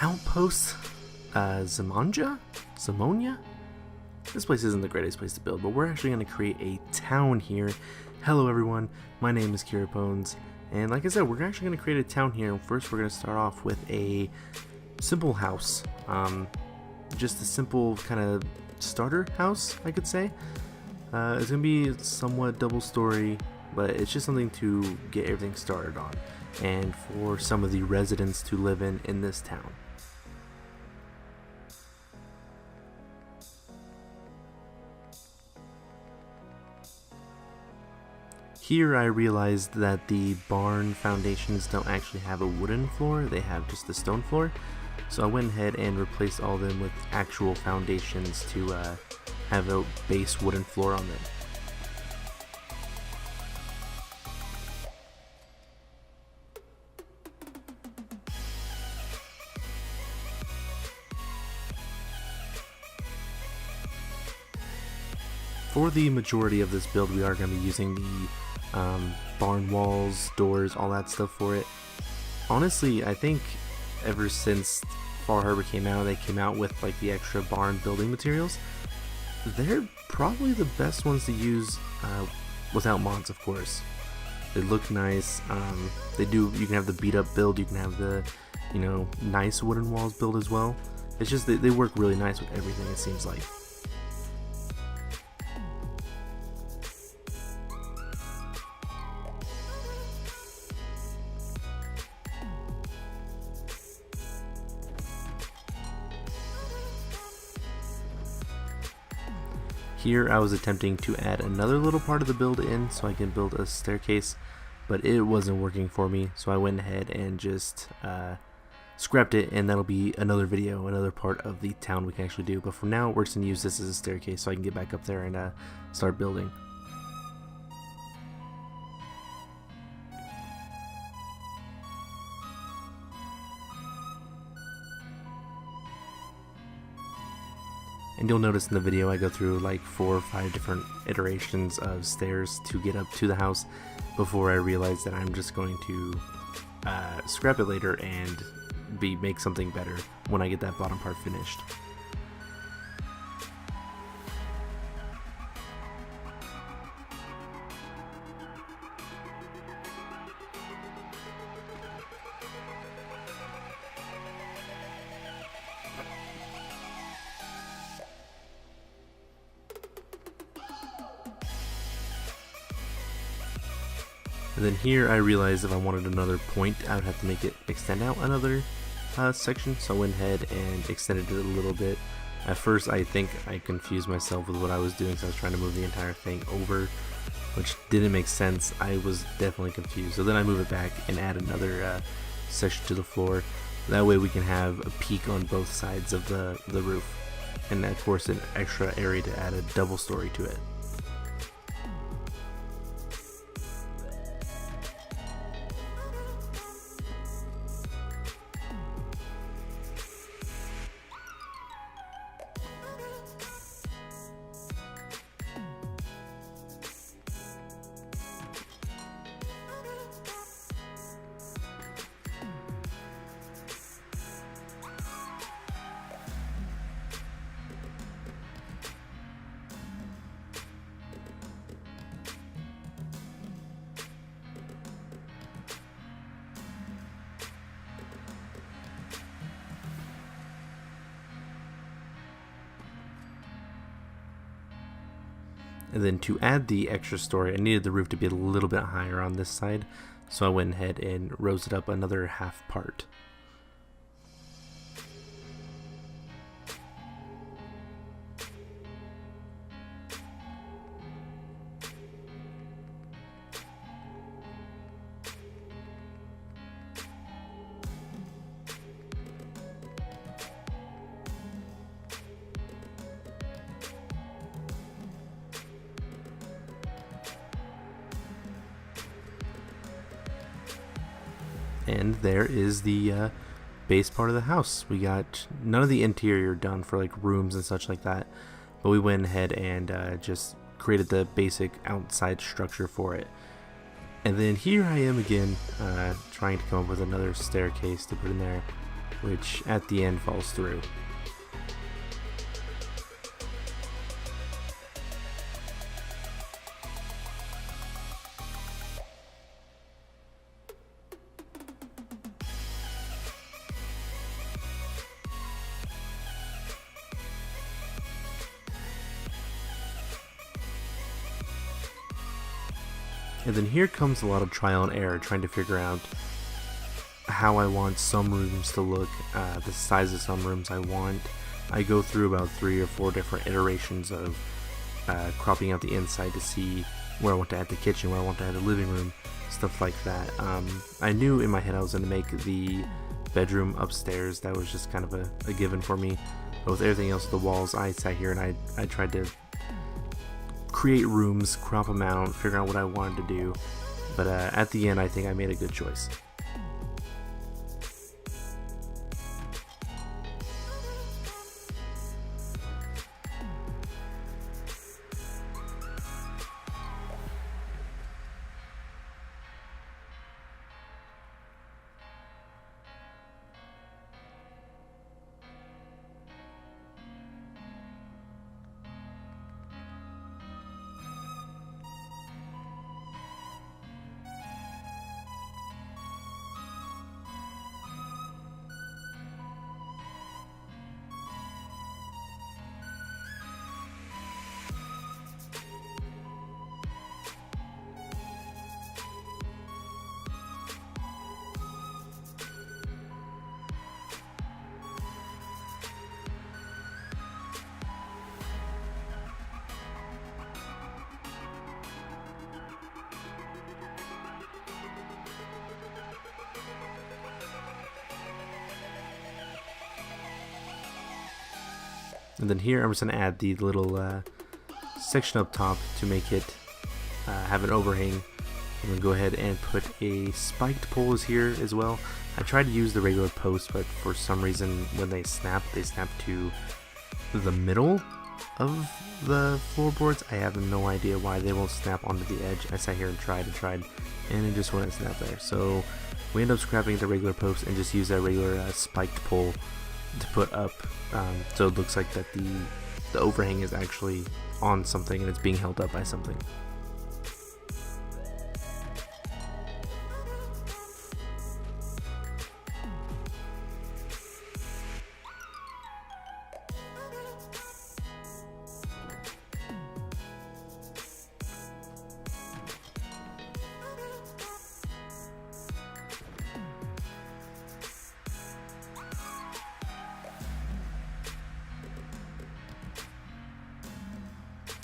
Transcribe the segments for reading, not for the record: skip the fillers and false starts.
Outpost Zamonia? This place isn't the greatest place to build, but we're actually going to create a town here. Hello everyone, my name is Kira Bones, and like I said, we're actually going to create a town here. First we're going to start off with a simple house. Just a simple kind of starter house, I could say. It's going to be somewhat double story, but it's just something to get everything started on, and for some of the residents to live in this town. Here I realized that the barn foundations don't actually have a wooden floor, they have just a stone floor. So I went ahead and replaced all of them with actual foundations to have a base wooden floor on them. For the majority of this build, we are going to be using the barn walls, doors, all that stuff for it. Honestly, I think ever since Far Harbor came out, they came out with like the extra barn building materials. They're probably the best ones to use without mods, of course. They look nice. You can have the beat up build, you can have the, nice wooden walls build as well. It's just they work really nice with everything, it seems like. Here I was attempting to add another little part of the build in so I can build a staircase, but it wasn't working for me, so I went ahead and just scrapped it, and that'll be another video, another part of the town we can actually do. But for now, we're just going to use this as a staircase so I can get back up there and start building. And you'll notice in the video I go through like 4 or 5 different iterations of stairs to get up to the house before I realize that I'm just going to scrap it later and make something better when I get that bottom part finished. And then here I realized if I wanted another point, I would have to make it extend out another section, so I went ahead and extended it a little bit. At first I think I confused myself with what I was doing, so I was trying to move the entire thing over, which didn't make sense. I was definitely confused. So then I move it back and add another section to the floor. That way we can have a peak on both sides of the roof, and of course an extra area to add a double story to it. And then to add the extra story, I needed the roof to be a little bit higher on this side, so I went ahead and rose it up another half part. And there is the base part of the house. We got none of the interior done for like rooms and such like that, but we went ahead and just created the basic outside structure for it. And then here I am again, trying to come up with another staircase to put in there. which at the end falls through. And then here comes a lot of trial and error, trying to figure out how I want some rooms to look, the size of some rooms I want. I go through about 3 or 4 different iterations of cropping out the inside to see where I want to add the kitchen, where I want to add the living room, stuff like that. I knew in my head I was going to make the bedroom upstairs. That was just kind of a given for me. But with everything else, the walls, I sat here and I tried to create rooms, crop them out, figure out what I wanted to do. But at the end, I think I made a good choice. And then here I'm just going to add the little section up top to make it have an overhang. I'm going to go ahead and put a spiked poles here as well. I tried to use the regular posts, but for some reason when they snap to the middle of the floorboards. I have no idea why they won't snap onto the edge. I sat here and tried, and it just wouldn't snap there. So we end up scrapping the regular post and just use that regular spiked pole to put up, so it looks like that the overhang is actually on something and it's being held up by something.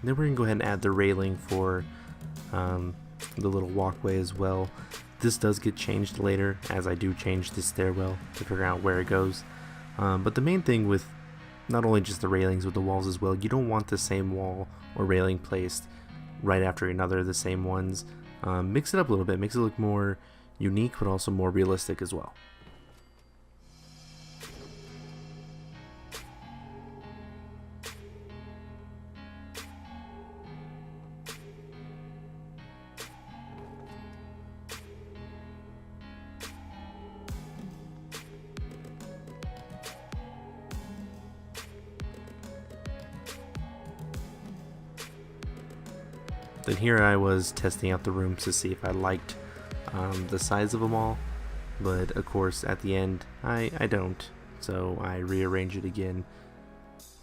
Then we're going to go ahead and add the railing for the little walkway as well. This does get changed later as I do change the stairwell to figure out where it goes. But the main thing with not only just the railings, with the walls as well, you don't want the same wall or railing placed right after another, the same ones. Mix it up a little bit, makes it look more unique but also more realistic as well. Then here I was testing out the rooms to see if I liked the size of them all, but of course at the end I don't, so I rearrange it again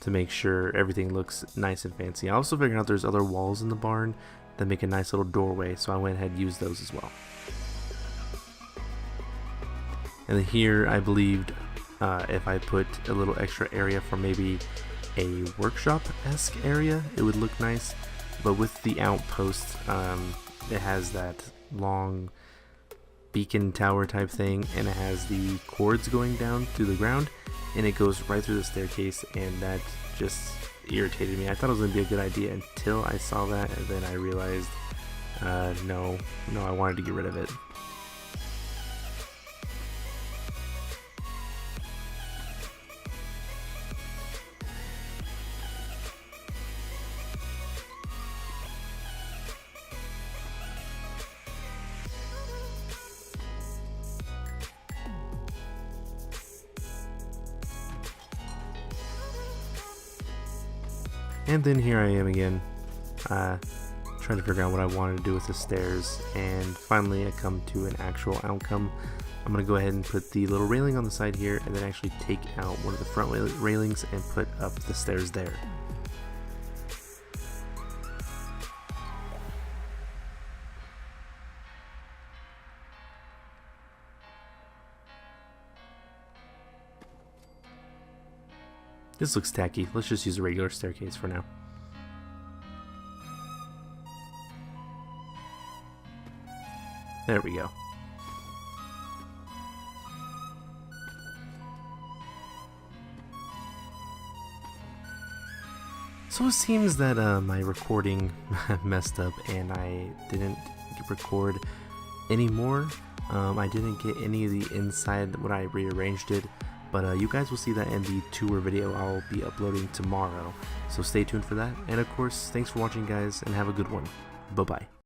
to make sure everything looks nice and fancy. I also figured out there's other walls in the barn that make a nice little doorway, so I went ahead and used those as well. And then here I believed if I put a little extra area for maybe a workshop-esque area, it would look nice. But with the outpost, it has that long beacon tower type thing, and it has the cords going down through the ground, and it goes right through the staircase, and that just irritated me. I thought it was going to be a good idea until I saw that, and then I realized, no, I wanted to get rid of it. And then here I am again, trying to figure out what I wanted to do with the stairs, and finally I come to an actual outcome. I'm going to go ahead and put the little railing on the side here, and then actually take out one of the front railings and put up the stairs there. This looks tacky. Let's just use a regular staircase for now. There we go. So it seems that my recording messed up and I didn't record anymore. I didn't get any of the inside when I rearranged it. But you guys will see that in the tour video I'll be uploading tomorrow. So stay tuned for that. And of course, thanks for watching, guys, and have a good one. Bye-bye.